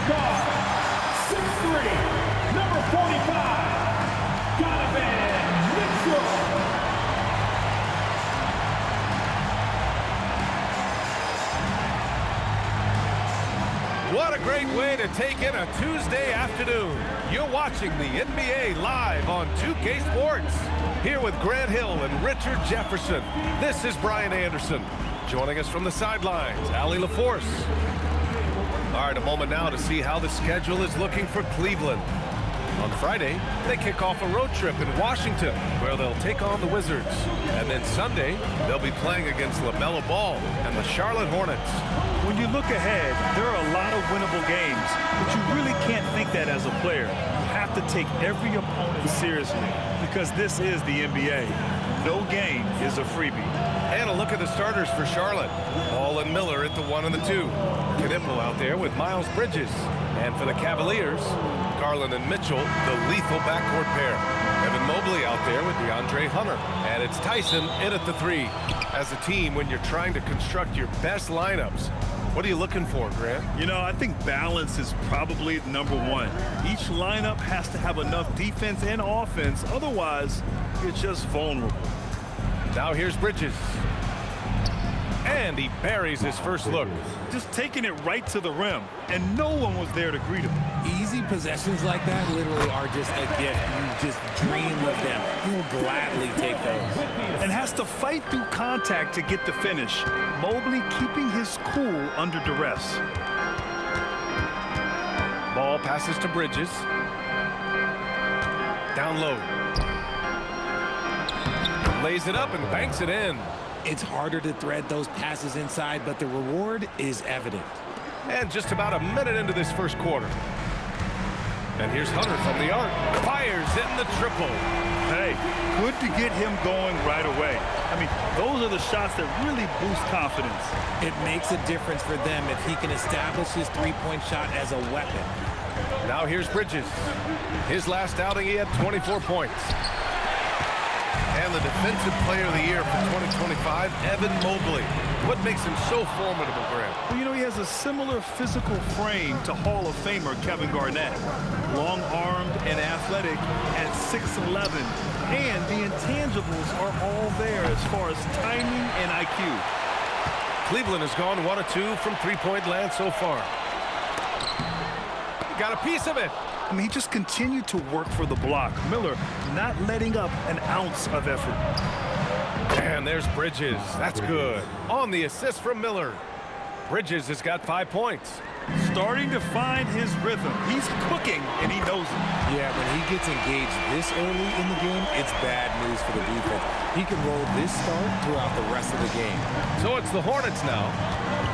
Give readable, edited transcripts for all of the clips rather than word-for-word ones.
guard, 6'3", number 45, Donovan Mitchell. What a great way to take in a Tuesday afternoon. You're watching the NBA live on 2K Sports. Here with Grant Hill and Richard Jefferson. This is Brian Anderson. Joining us from the sidelines, Allie LaForce. All right, a moment now to see how the schedule is looking for Cleveland. On Friday, they kick off a road trip in Washington, where they'll take on the Wizards. And then Sunday, they'll be playing against LaMelo Ball and the Charlotte Hornets. When you look ahead, there are a lot of winnable games, but you really can't think that as a player. You have to take every opponent seriously, because this is the NBA. No game is a freebie. And a look at the starters for Charlotte. Ball and Miller at the 1 and the 2. Knipple out there with Miles Bridges. And for the Cavaliers, Garland and Mitchell, the lethal backcourt pair. Evan Mobley out there with DeAndre Hunter. And it's Tyson in at the 3. As a team, when you're trying to construct your best lineups, what are you looking for, Grant? You know, I think balance is probably number one. Each lineup has to have enough defense and offense. Otherwise, you're just vulnerable. Now here's Bridges. And he buries his first look. Just taking it right to the rim, and no one was there to greet him. Easy possessions like that literally are just a gift. You just dream of them. He'll gladly take those. And has to fight through contact to get the finish. Mobley keeping his cool under duress. Ball passes to Bridges. Down low. Lays it up and banks it in. It's harder to thread those passes inside, but the reward is evident. And just about a minute into this first quarter. And here's Hunter from the arc. Fires in the triple. Hey, good to get him going right away. I mean, those are the shots that really boost confidence. It makes a difference for them if he can establish his three-point shot as a weapon. Now here's Bridges. His last outing, he had 24 points. And the Defensive Player of the Year for 2025, Evan Mobley. What makes him so formidable, Grant? Well, you know, he has a similar physical frame to Hall of Famer Kevin Garnett. Long-armed and athletic at 6'11". And the intangibles are all there as far as timing and IQ. Cleveland has gone 1 of 2 from three-point land so far. Got a piece of it. I mean, he just continued to work for the block. Miller not letting up an ounce of effort. And there's Bridges. That's good. On the assist from Miller. Bridges has got 5 points. Starting to find his rhythm. He's cooking, and he knows it. Yeah, when he gets engaged this early in the game, it's bad news for the defense. He can roll this start throughout the rest of the game. So it's the Hornets now,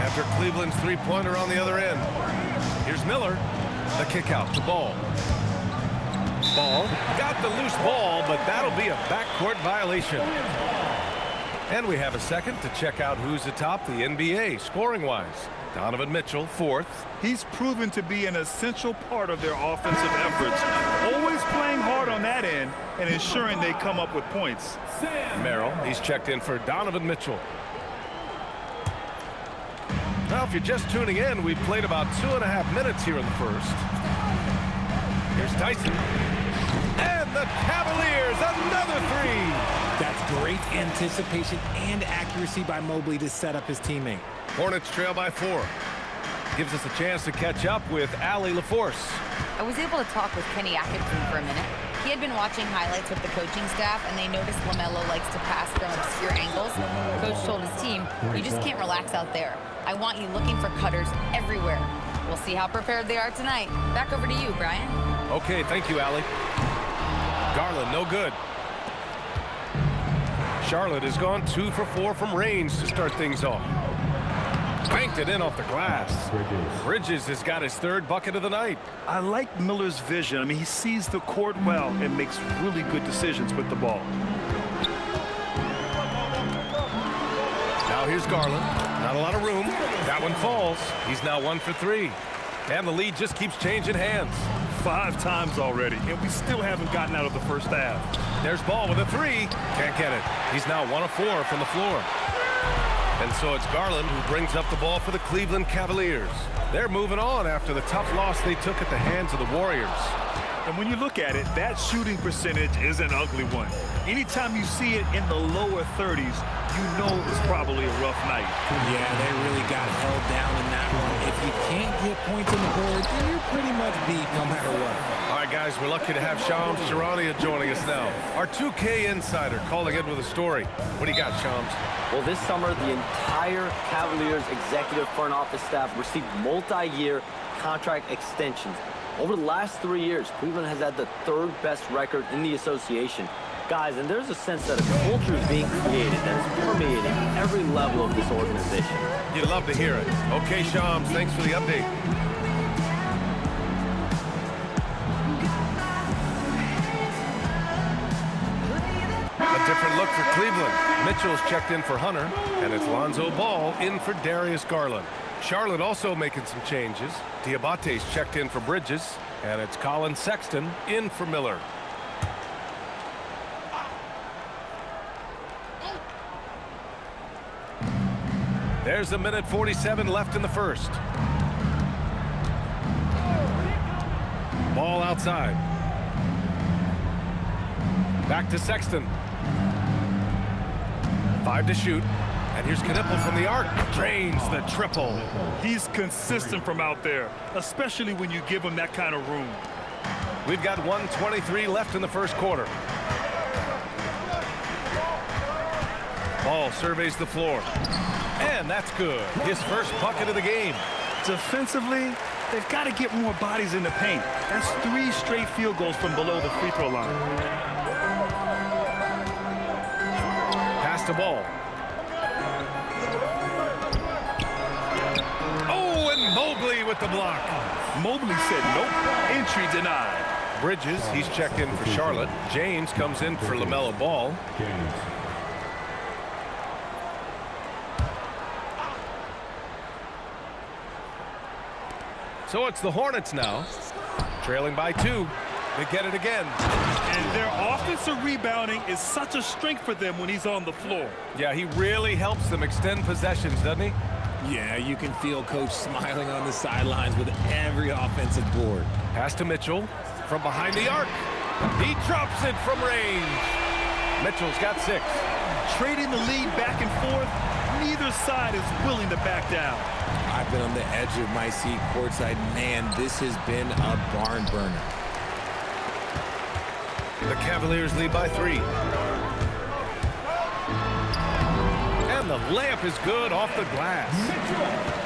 after Cleveland's three-pointer on the other end. Here's Miller. The kick out to Ball. Ball got the loose ball, but that'll be a backcourt violation. And we have a second to check out who's atop the NBA scoring-wise. Donovan Mitchell, 4th. He's proven to be an essential part of their offensive efforts. Always playing hard on that end and ensuring they come up with points. Merrill, he's checked in for Donovan Mitchell. Now, if you're just tuning in, we've played about 2.5 minutes here in the first. Here's Tyson. And the Cavaliers, another 3. That's great anticipation and accuracy by Mobley to set up his teammate. Hornets trail by 4. Gives us a chance to catch up with Allie LaForce. I was able to talk with Kenny Atkinson for a minute. He had been watching highlights with the coaching staff, and they noticed LaMelo likes to pass from obscure angles. Coach told his team, you just can't relax out there. I want you looking for cutters everywhere. We'll see how prepared they are tonight. Back over to you, Brian. Okay, thank you, Allie. Garland, no good. Charlotte has gone 2 for 4 from range to start things off. Banked it in off the glass. Bridges has got his 3rd bucket of the night. I like Miller's vision. I mean, he sees the court well and makes really good decisions with the ball. Now here's Garland. Not a lot of room. That one falls. He's now 1 for 3. And the lead just keeps changing hands. 5 times already, and we still haven't gotten out of the first half. There's Ball with a 3. Can't get it. He's now 1 of 4 from the floor. And so it's Garland who brings up the ball for the Cleveland Cavaliers. They're moving on after the tough loss they took at the hands of the Warriors. And when you look at it, that shooting percentage is an ugly one. Anytime you see it in the lower 30s, you know it's probably a rough night. Yeah, they really got held down in that one. If you can't get points on the board, then you're pretty much beat no matter what. All right, guys, we're lucky to have Shams Charania joining us now. Our 2K insider calling in with a story. What do you got, Shams? Well, this summer, the entire Cavaliers executive front office staff received multi-year contract extensions. Over the last 3 years, Cleveland has had the third best record in the association. Guys, and there's a sense that a culture is being created that is permeating every level of this organization. You'd love to hear it. Okay, Shams, thanks for the update. A different look for Cleveland. Mitchell's checked in for Hunter, and it's Lonzo Ball in for Darius Garland. Charlotte also making some changes. Diabate's checked in for Bridges, and it's Colin Sexton in for Miller. There's a minute 47 left in the first. Ball outside. Back to Sexton. 5 to shoot. And here's Knipple from the arc. Drains the triple. He's consistent from out there, especially when you give him that kind of room. We've got 1:23 left in the first quarter. Ball surveys the floor. And that's good. His first bucket of the game. Defensively, they've got to get more bodies in the paint. That's 3 straight field goals from below the free throw line. Pass to Ball. Oh, and Mobley with the block. Mobley said nope. Entry denied. Bridges, he's checked in for Charlotte. James comes in for LaMelo Ball. So it's the Hornets now, trailing by 2. They get it again. And their offensive rebounding is such a strength for them when he's on the floor. Yeah, he really helps them extend possessions, doesn't he? Yeah, you can feel Coach smiling on the sidelines with every offensive board. Pass to Mitchell from behind the arc. He drops it from range. Mitchell's got 6. Trading the lead back and forth, neither side is willing to back down. I've been on the edge of my seat courtside. Man, this has been a barn burner. The Cavaliers lead by 3. And the layup is good off the glass.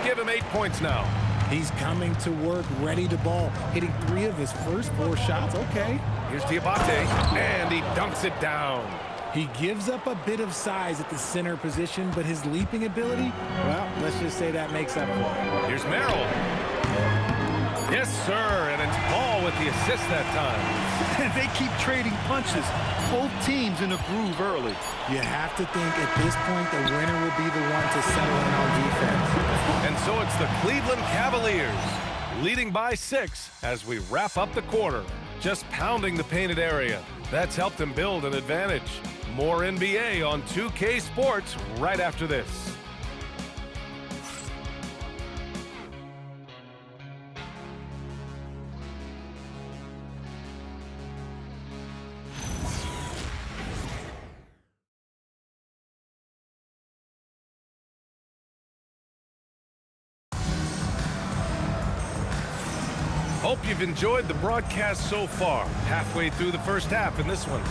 Give him 8 points now. He's coming to work, ready to ball, hitting 3 of his first 4 shots. Okay. Here's Diabate, and he dunks it down. He gives up a bit of size at the center position, but his leaping ability, well, let's just say that makes up for it. Here's Merrill. Yes, sir, and it's Ball with the assist that time. And they keep trading punches. Both teams in a groove early. You have to think at this point the winner will be the one to settle in on defense. And so it's the Cleveland Cavaliers leading by 6 as we wrap up the quarter. Just pounding the painted area. That's helped them build an advantage. More NBA on 2K Sports right after this. Hope you've enjoyed the broadcast so far. Halfway through the first half in this one.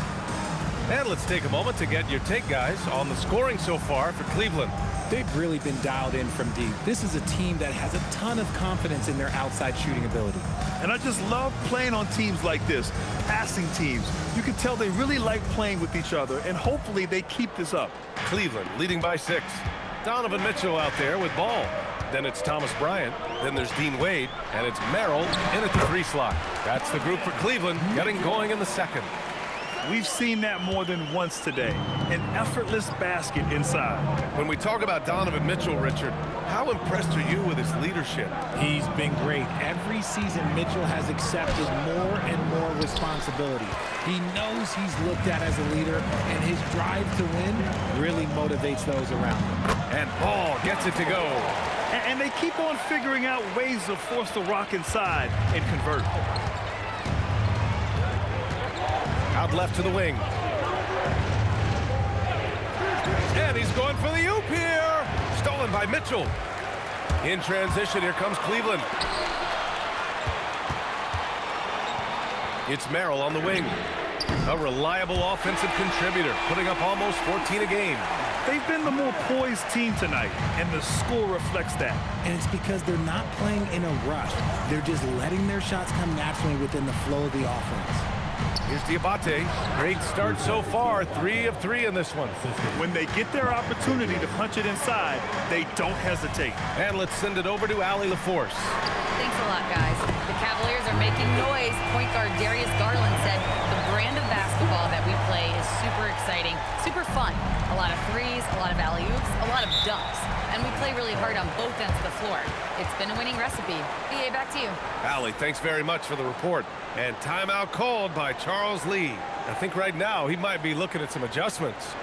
And let's take a moment to get your take, guys, on the scoring so far for Cleveland. They've really been dialed in from deep. This is a team that has a ton of confidence in their outside shooting ability. And I just love playing on teams like this, passing teams. You can tell they really like playing with each other, and hopefully they keep this up. Cleveland leading by 6. Donovan Mitchell out there with Ball. Then it's Thomas Bryant. Then there's Dean Wade. And it's Merrill in at the 3 slot. That's the group for Cleveland getting going in the second. We've seen that more than once today. An effortless basket inside. When we talk about Donovan Mitchell, Richard, how impressed are you with his leadership? He's been great. Every season, Mitchell has accepted more and more responsibility. He knows he's looked at as a leader, and his drive to win really motivates those around him. And ball gets it to go. And they keep on figuring out ways to force the rock inside and convert. Out left to the wing. And he's going for the oop here. Stolen by Mitchell. In transition, here comes Cleveland. It's Merrill on the wing. A reliable offensive contributor, putting up almost 14 a game. They've been the more poised team tonight, and the score reflects that. And it's because they're not playing in a rush. They're just letting their shots come naturally within the flow of the offense. Here's Diabate. Great start so far. 3 of 3 in this one. When they get their opportunity to punch it inside, they don't hesitate. And let's send it over to Allie LaForce. Thanks a lot, guys. The Cavaliers are making noise. Point guard Darius Garland said the brand of basketball that we play is super exciting, super fun. A lot of threes, a lot of alley-oops, a lot of dunks. And we play really hard on both ends of the floor. It's been a winning recipe. BA, back to you. Allie, thanks very much for the report. And timeout called by Charles Lee. I think right now he might be looking at some adjustments.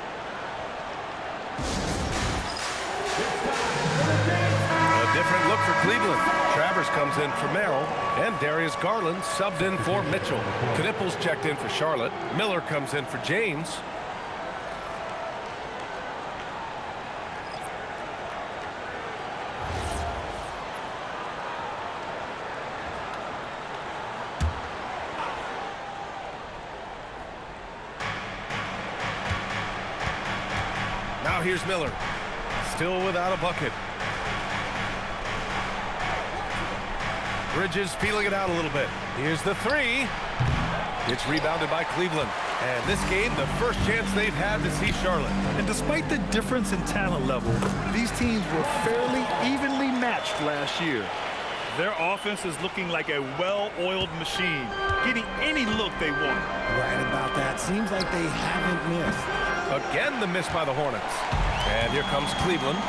A different look for Cleveland. Travers comes in for Merrill, and Darius Garland subbed in for Mitchell. Knipples checked in for Charlotte. Miller comes in for James. Now here's Miller. Still without a bucket. Bridges feeling it out a little bit. Here's the three. It's rebounded by Cleveland. And this game, the first chance they've had to see Charlotte. And despite the difference in talent level, these teams were fairly evenly matched last year. Their offense is looking like a well-oiled machine, getting any look they want. Right about that. Seems like they haven't missed. Again, the miss by the Hornets. And here comes Cleveland.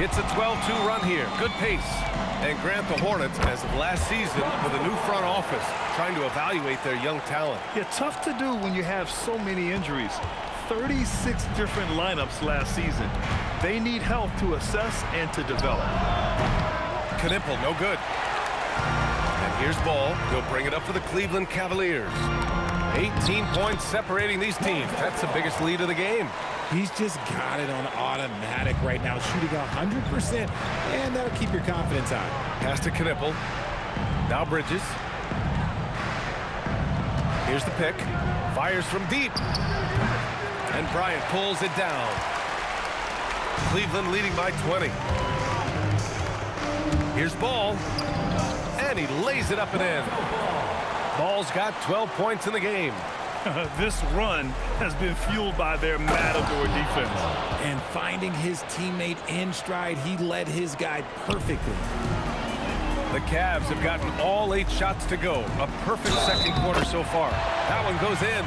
It's a 12-2 run here. Good pace. And grant the Hornets, as of last season, with a new front office, trying to evaluate their young talent. Yeah, tough to do when you have so many injuries. 36 different lineups last season. They need help to assess and to develop. Knipple, no good. And here's Ball. He'll bring it up for the Cleveland Cavaliers. 18 points separating these teams. That's the biggest lead of the game. He's just got it on automatic right now, shooting 100%, and that'll keep your confidence high. Pass to Knipple. Now Bridges. Here's the pick. Fires from deep. And Bryant pulls it down. Cleveland leading by 20. Here's Ball. And he lays it up and in. Ball's got 12 points in the game. This run has been fueled by their matador defense. And finding his teammate in stride, he led his guy perfectly. The Cavs have gotten all 8 shots to go. A perfect second quarter so far. That one goes in.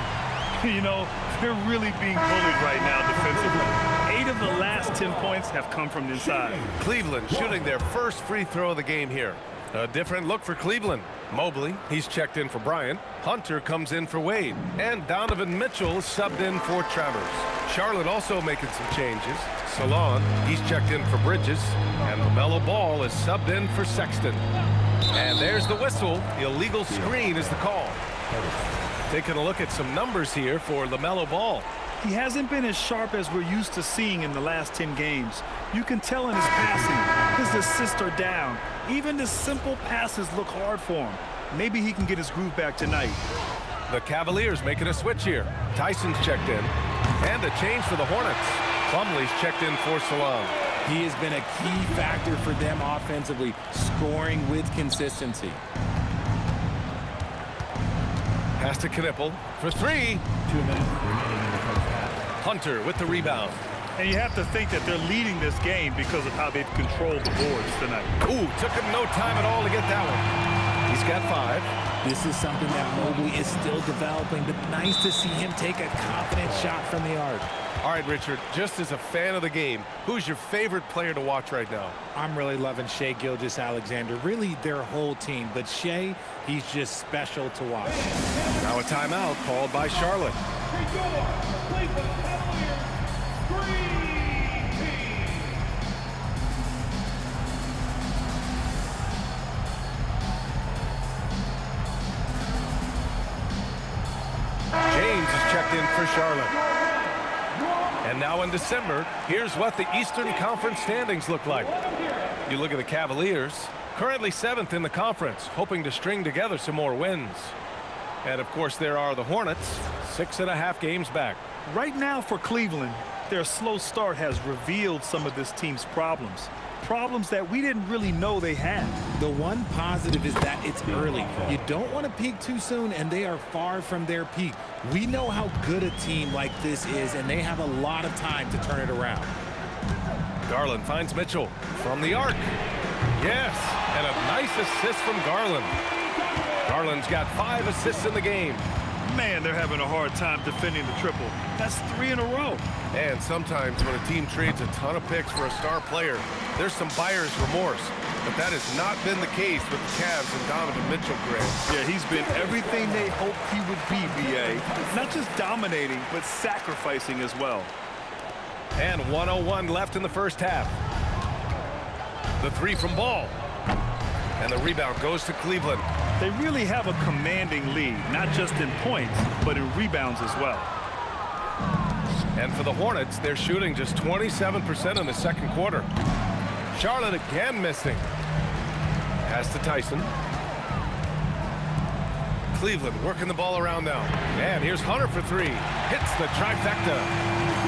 You know, they're really being bullied right now defensively. 8 of the last 10 points have come from inside. Cleveland shooting their first free throw of the game here. A different look for Cleveland. Mobley, he's checked in for Bryant. Hunter comes in for Wade. And Donovan Mitchell subbed in for Travers. Charlotte also making some changes. Salon, he's checked in for Bridges. And LaMelo Ball is subbed in for Sexton. And there's the whistle. Illegal screen is the call. Taking a look at some numbers here for LaMelo Ball. He hasn't been as sharp as we're used to seeing in the last 10 games. You can tell in his passing, his assists are down. Even the simple passes look hard for him. Maybe he can get his groove back tonight. The Cavaliers making a switch here. Tyson's checked in. And a change for the Hornets. Plumlee's checked in for Salon. He has been a key factor for them offensively, scoring with consistency. Pass to Knipple for 3. 2 minutes remaining in the first half. Hunter with the rebound. And you have to think that they're leading this game because of how they've controlled the boards tonight. Ooh, took him no time at all to get that one. He's got 5. This is something that Mobley is still developing, but nice to see him take a confident shot from the arc. All right, Richard, just as a fan of the game, who's your favorite player to watch right now? I'm really loving Shai Gilgeous-Alexander, really their whole team, but Shai, he's just special to watch. Now a timeout called by Charlotte. checked in for Charlotte. And now in December, here's what the Eastern Conference standings look like. You look at the Cavaliers, currently 7th in the conference, hoping to string together some more wins. And of course, there are the Hornets, 6.5 games back. Right now for Cleveland, their slow start has revealed some of this team's problems. Problems that we didn't really know they had. The one positive is that it's early. You don't want to peak too soon, and they are far from their peak. We know how good a team like this is, and they have a lot of time to turn it around. Garland finds Mitchell from the arc. Yes, and a nice assist from Garland. Garland's got 5 assists in the game. Man, they're having a hard time defending the triple. That's 3 in a row. And sometimes when a team trades a ton of picks for a star player, there's some buyer's remorse. But that has not been the case with the Cavs and Donovan Mitchell, Grant. Yeah, he's been everything they hoped he would be, B.A. Not just dominating, but sacrificing as well. And 1:01 left in the first half. The 3 from Ball. And the rebound goes to Cleveland. They really have a commanding lead, not just in points, but in rebounds as well. And for the Hornets, they're shooting just 27% in the second quarter. Charlotte again missing. Pass to Tyson. Cleveland working the ball around now. And here's Hunter for 3. Hits the trifecta.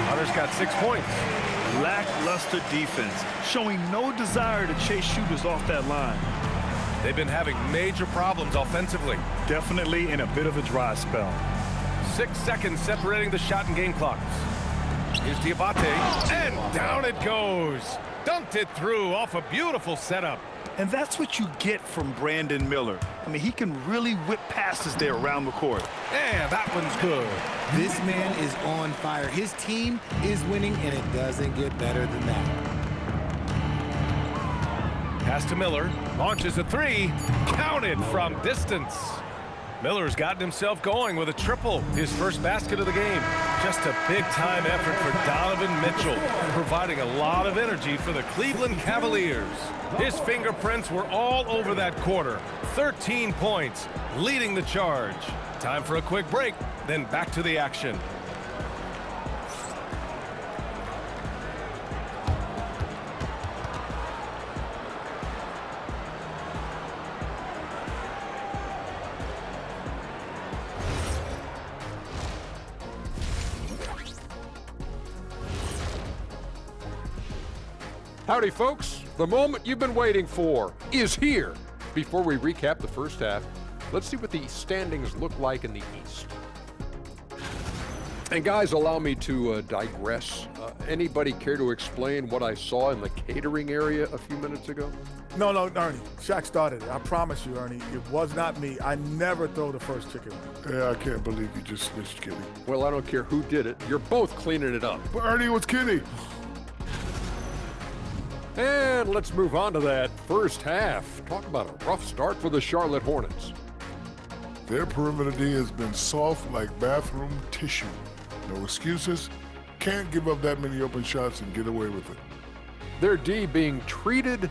Hunter's got 6 points. Lackluster defense, showing no desire to chase shooters off that line. They've been having major problems offensively. Definitely in a bit of a dry spell. 6 seconds separating the shot and game clocks. Here's Diabate, and down it goes. Dunked it through off a beautiful setup. And that's what you get from Brandon Miller. I mean, he can really whip passes there around the court. And that one's good. This man is on fire. His team is winning, and it doesn't get better than that. Pass to Miller, launches a 3, counted from distance. Miller's gotten himself going with a triple, his first basket of the game. Just a big-time effort for Donovan Mitchell, providing a lot of energy for the Cleveland Cavaliers. His fingerprints were all over that quarter. 13 points, leading the charge. Time for a quick break, then back to the action. Howdy, folks. The moment you've been waiting for is here. Before we recap the first half, let's see what the standings look like in the East. And guys, allow me to digress. Anybody care to explain what I saw in the catering area a few minutes ago? No, Ernie. Shaq started it. I promise you, Ernie. It was not me. I never throw the first chicken. Yeah, I can't believe you just snitched Kenny. Well, I don't care who did it. You're both cleaning it up. But Ernie was Kenny. And let's move on to that first half. Talk about a rough start for the Charlotte Hornets. Their perimeter D has been soft like bathroom tissue. No excuses. Can't give up that many open shots and get away with it. Their D being treated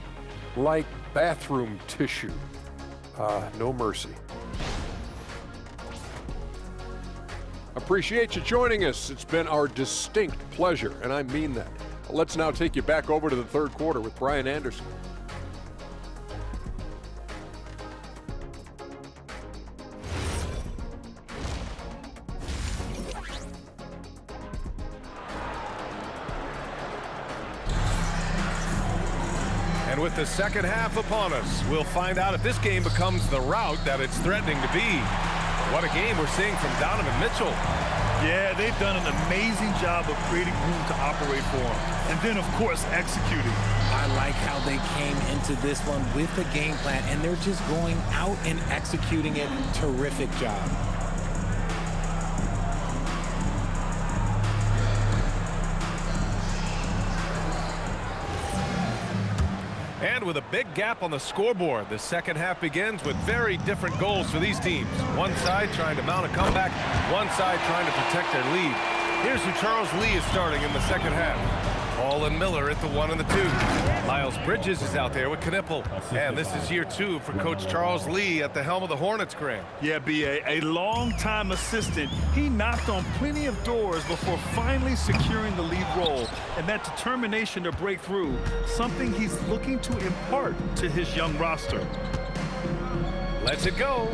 like bathroom tissue. No mercy. Appreciate you joining us. It's been our distinct pleasure, and I mean that. Let's now take you back over to the third quarter with Brian Anderson. And with the second half upon us, we'll find out if this game becomes the rout that it's threatening to be. What a game we're seeing from Donovan Mitchell. Yeah, they've done an amazing job of creating room to operate for him. And then, of course, executing. I like how they came into this one with a game plan, and they're just going out and executing it. Terrific job. And with a big gap on the scoreboard, the second half begins with very different goals for these teams. One side trying to mount a comeback, one side trying to protect their lead. Here's who Charles Lee is starting in the second half. Hall and Miller at the 1 and the 2. Miles Bridges is out there with Knipple. And this is year 2 for Coach Charles Lee at the helm of the Hornets, Grant. Yeah, B.A., a long-time assistant. He knocked on plenty of doors before finally securing the lead role. And that determination to break through, something he's looking to impart to his young roster. Lets it go.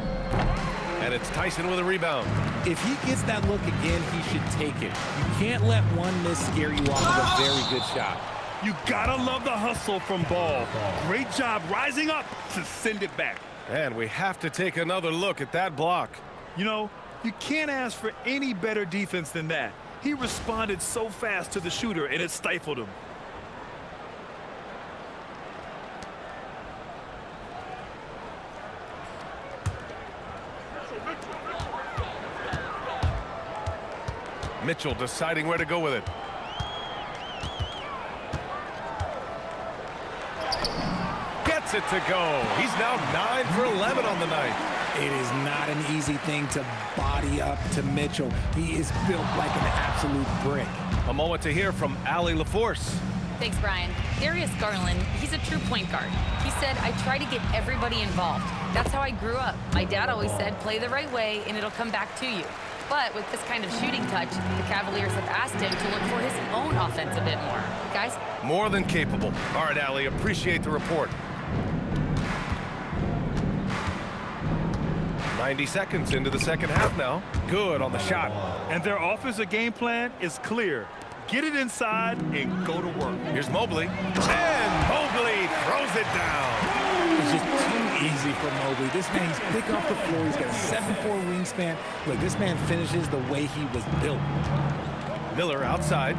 And it's Tyson with a rebound. If he gets that look again, he should take it. You can't let one miss scare you off of a very good shot. You gotta love the hustle from Ball. Great job rising up to send it back. And we have to take another look at that block. You know, you can't ask for any better defense than that. He responded so fast to the shooter, and it stifled him. Mitchell deciding where to go with it. Gets it to go. He's now 9 for 11 on the night. It is not an easy thing to body up to Mitchell. He is built like an absolute brick. A moment to hear from Allie LaForce. Thanks, Brian. Darius Garland, he's a true point guard. He said, I try to get everybody involved. That's how I grew up. My dad always said, play the right way and it'll come back to you. But with this kind of shooting touch, the Cavaliers have asked him to look for his own offense a bit more. Guys? More than capable. All right, Allie, appreciate the report. 90 seconds into the second half now. Good on the shot. And their offensive game plan is clear. Get it inside and go to work. Here's Mobley. And Mobley throws it down. It's just too easy for Mobley. This man, he's quick off the floor. He's got a 7'4" wingspan. Look, this man finishes the way he was built. Miller outside.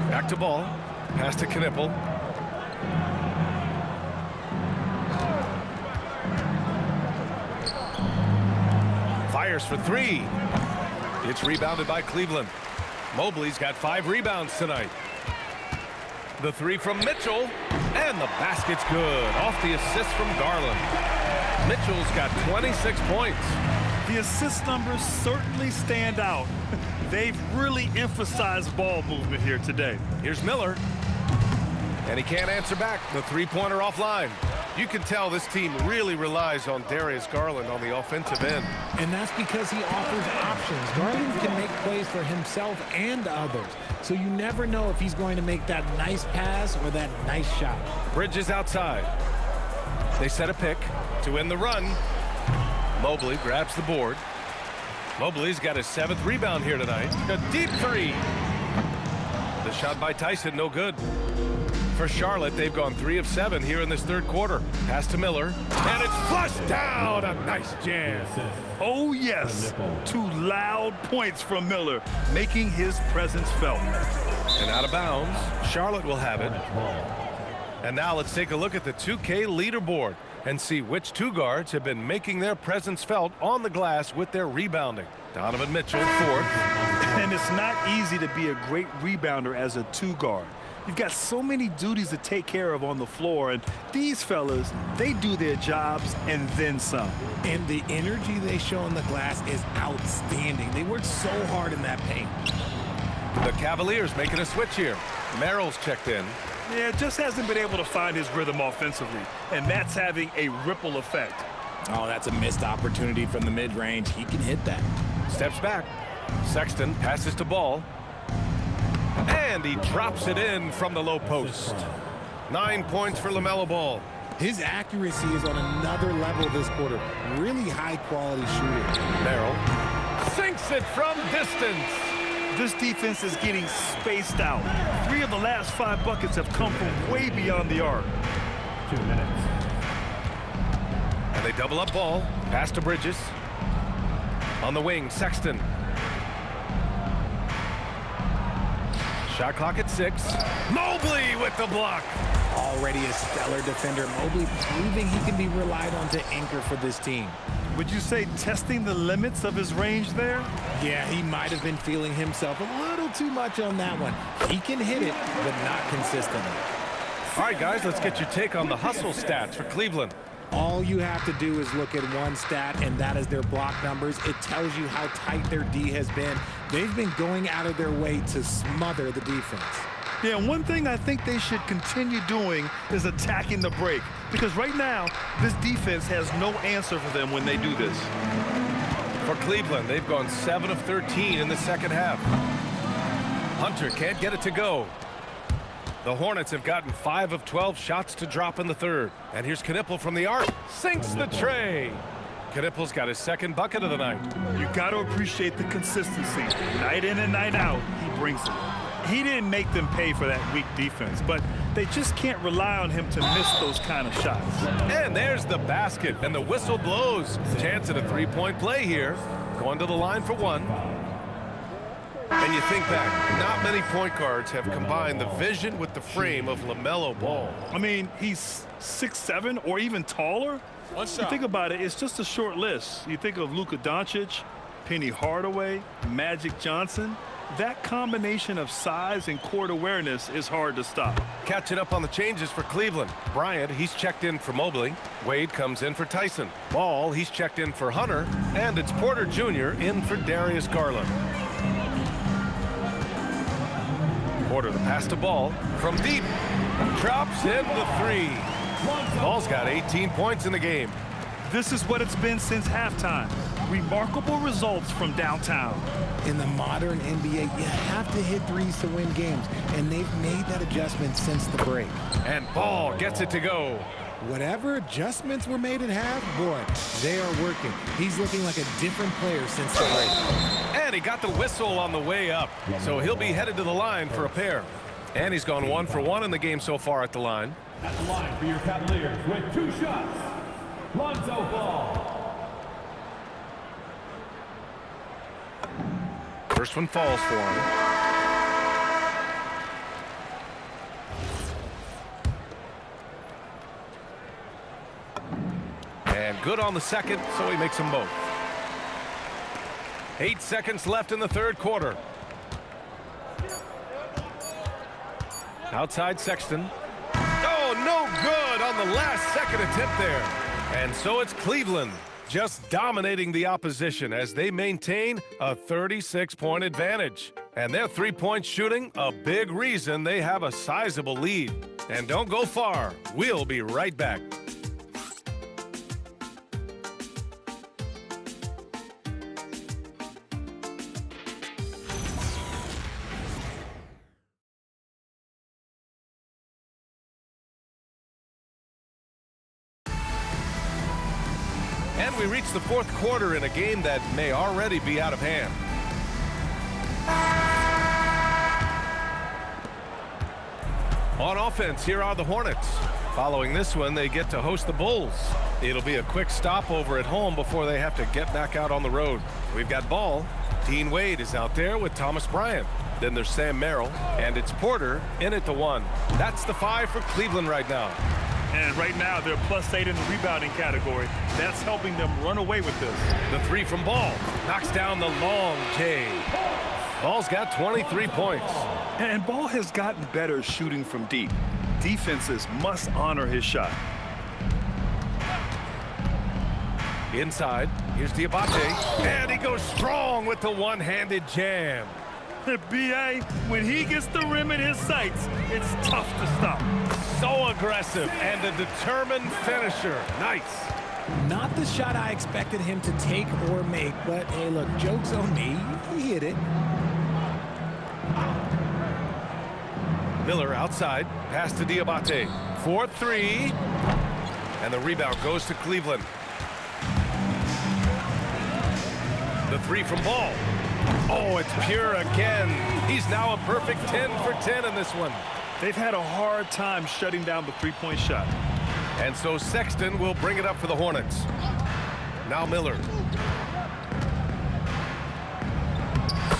Back to Ball. Pass to Knipple. Fires for 3. It's rebounded by Cleveland. Mobley's got 5 rebounds tonight. The 3 from Mitchell, and the basket's good. Off the assist from Garland. Mitchell's got 26 points. The assist numbers certainly stand out. They've really emphasized ball movement here today. Here's Miller. And he can't answer back. The 3-pointer offline. You can tell this team really relies on Darius Garland on the offensive end. And that's because he offers options. Garland can make plays for himself and others. So you never know if he's going to make that nice pass or that nice shot. Bridges outside. They set a pick to end the run. Mobley grabs the board. Mobley's got his 7th rebound here tonight. A deep 3. The shot by Tyson, no good. For Charlotte, they've gone 3 of 7 here in this third quarter. Pass to Miller, and it's flushed down. A nice jam. Oh, yes. 2 loud points from Miller, making his presence felt. And out of bounds, Charlotte will have it. And now let's take a look at the 2K leaderboard and see which 2 guards have been making their presence felt on the glass with their rebounding. Donovan Mitchell, 4th. And it's not easy to be a great rebounder as a 2 guard. You've got so many duties to take care of on the floor, and these fellas, they do their jobs and then some. And the energy they show on the glass is outstanding. They work so hard in that paint. The Cavaliers making a switch here. Merrill's checked in. Yeah, just hasn't been able to find his rhythm offensively, and that's having a ripple effect. Oh, that's a missed opportunity from the mid-range. He can hit that. Steps back. Sexton passes to Ball. And he drops it in from the low post. 9 points for LaMelo Ball. His accuracy is on another level this quarter. Really high-quality shooter. Merrill sinks it from distance. This defense is getting spaced out. 3 of the last 5 buckets have come from way beyond the arc. 2 minutes. And they double up Ball. Pass to Bridges. On the wing, Sexton. Shot clock at 6. Mobley with the block. Already a stellar defender. Mobley proving he can be relied on to anchor for this team. Would you say testing the limits of his range there? Yeah, he might have been feeling himself a little too much on that one. He can hit it, but not consistently. All right, guys, let's get your take on the hustle stats for Cleveland. All you have to do is look at one stat, and that is their block numbers. It tells you how tight their D has been. They've been going out of their way to smother the defense. Yeah, one thing I think they should continue doing is attacking the break, because right now, this defense has no answer for them when they do this. For Cleveland, they've gone 7 of 13 in the second half. Hunter can't get it to go. The Hornets have gotten 5 of 12 shots to drop in the third. And here's Knippel from the arc. Sinks the tray. Knippel's got his second bucket of the night. You got to appreciate the consistency. Night in and night out, he brings it. He didn't make them pay for that weak defense, but they just can't rely on him to miss those kind of shots. And there's the basket, and the whistle blows. Chance at a three-point play here. Going to the line for one. And you think back, not many point guards have combined the vision with the frame of LaMelo Ball. I mean, he's 6'7" or even taller. You think about it, it's just a short list. You think of Luka Doncic, Penny Hardaway, Magic Johnson. That combination of size and court awareness is hard to stop. Catching up on the changes for Cleveland. Bryant, he's checked in for Mobley. Wade comes in for Tyson. Ball, he's checked in for Hunter. And it's Porter Jr. in for Darius Garland. Porter, the pass to Ball from deep. Drops in the three. Ball's got 18 points in the game. This is what it's been since halftime. Remarkable results from downtown. In the modern NBA, you have to hit threes to win games, and they've made that adjustment since the break. And Ball gets it to go. Whatever adjustments were made at half, boy, they are working. He's looking like a different player since the break. And he got the whistle on the way up, so he'll be headed to the line for a pair. And he's gone 1 for 1 in the game so far at the line. At the line for your Cavaliers with 2 shots, Lonzo Ball. First one falls for him. And good on the second, so he makes them both. 8 seconds left in the third quarter. Outside Sexton. Oh, no good on the last second attempt there. And so it's Cleveland just dominating the opposition as they maintain a 36-point advantage. And their three-point shooting, a big reason they have a sizable lead. And don't go far. We'll be right back. And we reach the fourth quarter in a game that may already be out of hand. On offense, here are the Hornets. Following this one, they get to host the Bulls. It'll be a quick stopover at home before they have to get back out on the road. We've got Ball. Dean Wade is out there with Thomas Bryant. Then there's Sam Merrill, and it's Porter in at the 1. That's the 5 for Cleveland right now. And right now, they're +8 in the rebounding category. That's helping them run away with this. The 3 from Ball. Knocks down the long J. Ball's got 23 points. And Ball has gotten better shooting from deep. Defenses must honor his shot. Inside, here's Diabate. And he goes strong with the one-handed jam. B.A., when he gets the rim in his sights, it's tough to stop. So aggressive and a determined finisher. Nice. Not the shot I expected him to take or make, but hey, look, joke's on me. He hit it. Miller outside. Pass to Diabate. 4-3. And the rebound goes to Cleveland. The 3 from Ball. Oh, it's pure again. He's now a perfect 10 for 10 in this one. They've had a hard time shutting down the three-point shot. And so Sexton will bring it up for the Hornets. Now Miller.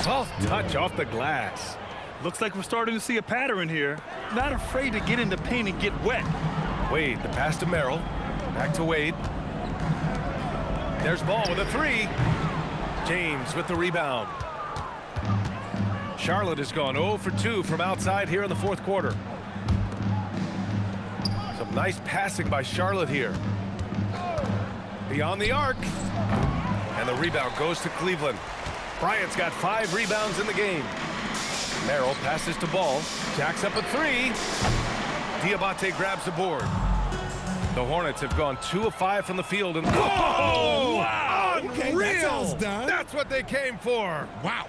Soft touch off the glass. Looks like we're starting to see a pattern here. Not afraid to get in the paint and get wet. Wade, the pass to Merrill. Back to Wade. There's Ball with a 3. James with the rebound. Charlotte has gone 0 for 2 from outside here in the fourth quarter. Some nice passing by Charlotte here. Beyond the arc. And the rebound goes to Cleveland. Bryant's got 5 rebounds in the game. Merrill passes to Ball. Jacks up a 3. Diabate grabs the board. The Hornets have gone 2 of 5 from the field. And oh, wow! Okay, that sounds done. That's what they came for. Wow.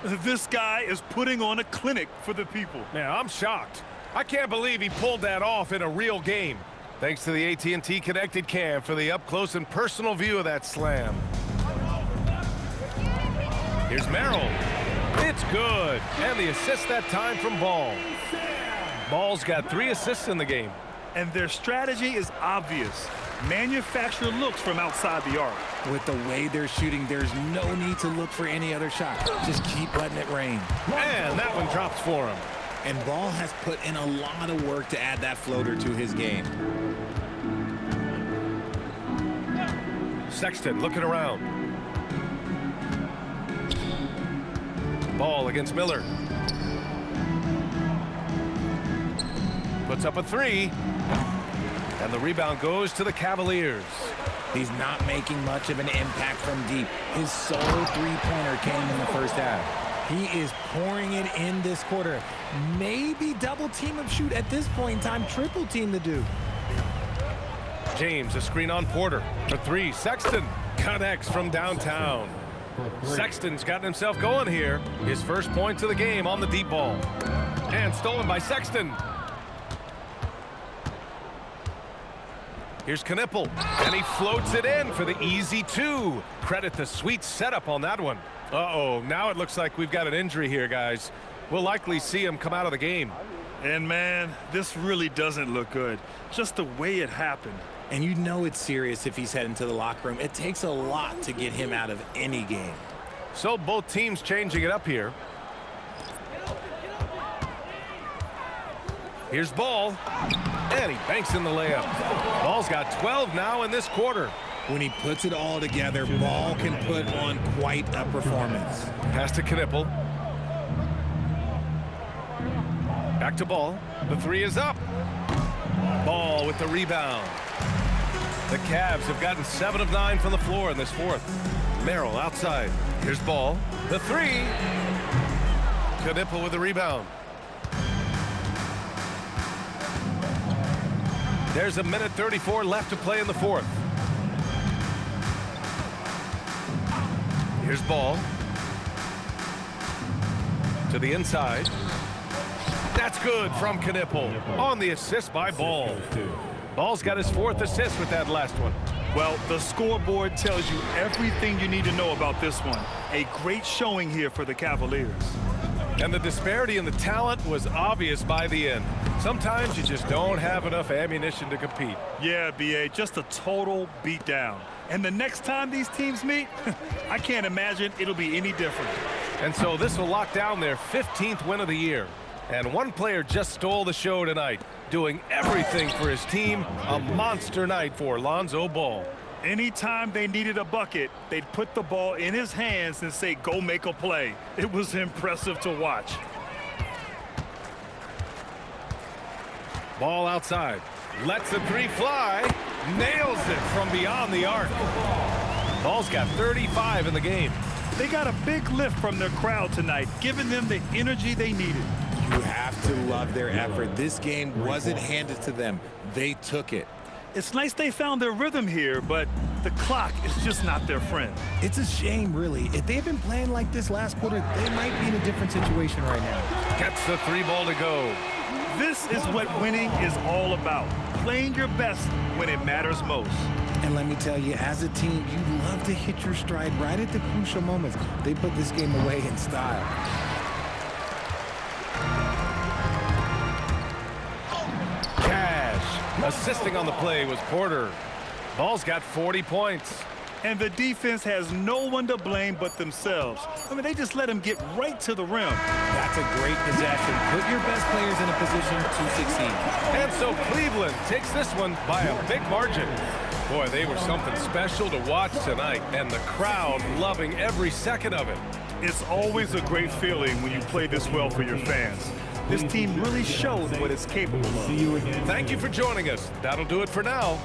This guy is putting on a clinic for the people. Man, I'm shocked. I can't believe he pulled that off in a real game. Thanks to the AT&T Connected Cam for the up-close and personal view of that slam. Here's Merrill. It's good. And the assist that time from Ball. Ball's got 3 assists in the game. And their strategy is obvious. Manufacture looks from outside the arc. With the way they're shooting, there's no need to look for any other shot. Just keep letting it rain. And that one drops for him. And Ball has put in a lot of work to add that floater to his game. Sexton looking around. Ball against Miller. Puts up a 3. And the rebound goes to the Cavaliers. He's not making much of an impact from deep. His solo three-pointer came in the first half. He is pouring it in this quarter. Maybe double team him shoot at this point in time. Triple team the Duke. James, a screen on Porter. The 3, Sexton connects from downtown. Sexton's gotten himself going here. His first points of the game on the deep ball. And stolen by Sexton. Here's Knipple, and he floats it in for the easy 2. Credit the sweet setup on that one. Uh-oh, now it looks like we've got an injury here, guys. We'll likely see him come out of the game. And man, this really doesn't look good. Just the way it happened. And you know it's serious if he's heading to the locker room. It takes a lot to get him out of any game. So both teams changing it up here. Here's Ball, and he banks in the layup. Ball's got 12 now in this quarter. When he puts it all together, Ball can put on quite a performance. Pass to Knipple. Back to Ball. The 3 is up. Ball with the rebound. The Cavs have gotten 7 of 9 from the floor in this fourth. Merrill outside. Here's Ball. The 3. Knipple with the rebound. There's a minute 34 left to play in the fourth. Here's Ball. To the inside. That's good from Knipple on the assist by Ball. Ball's got his 4th assist with that last one. Well, the scoreboard tells you everything you need to know about this one. A great showing here for the Cavaliers. And the disparity in the talent was obvious by the end. Sometimes you just don't have enough ammunition to compete. Yeah, B.A., just a total beatdown. And the next time these teams meet, I can't imagine it'll be any different. And so this will lock down their 15th win of the year. And one player just stole the show tonight, doing everything for his team. A monster night for Lonzo Ball. Anytime they needed a bucket, they'd put the ball in his hands and say, go make a play. It was impressive to watch. Ball outside. Lets the 3 fly. Nails it from beyond the arc. Ball's got 35 in the game. They got a big lift from their crowd tonight, giving them the energy they needed. You have to love their effort. This game wasn't handed to them. They took it. It's nice they found their rhythm here, but the clock is just not their friend. It's a shame, really. If they had been playing like this last quarter, they might be in a different situation right now. Gets the 3 ball to go. This is what winning is all about. Playing your best when it matters most. And let me tell you, as a team, you love to hit your stride right at the crucial moments. They put this game away in style. Assisting on the play was Porter. Ball's got 40 points. And the defense has no one to blame but themselves. I mean, they just let him get right to the rim. That's a great possession. Put your best players in a position to succeed. And so Cleveland takes this one by a big margin. Boy, they were something special to watch tonight, and the crowd loving every second of it. It's always a great feeling when you play this well for your fans. This team really showed what it's capable of. Thank you for joining us. That'll do it for now.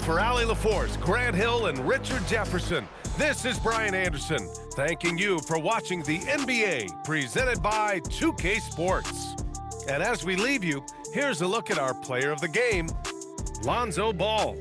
For Allie LaForce, Grant Hill, and Richard Jefferson, this is Brian Anderson, thanking you for watching the NBA presented by 2K Sports. And as we leave you, here's a look at our player of the game, Lonzo Ball.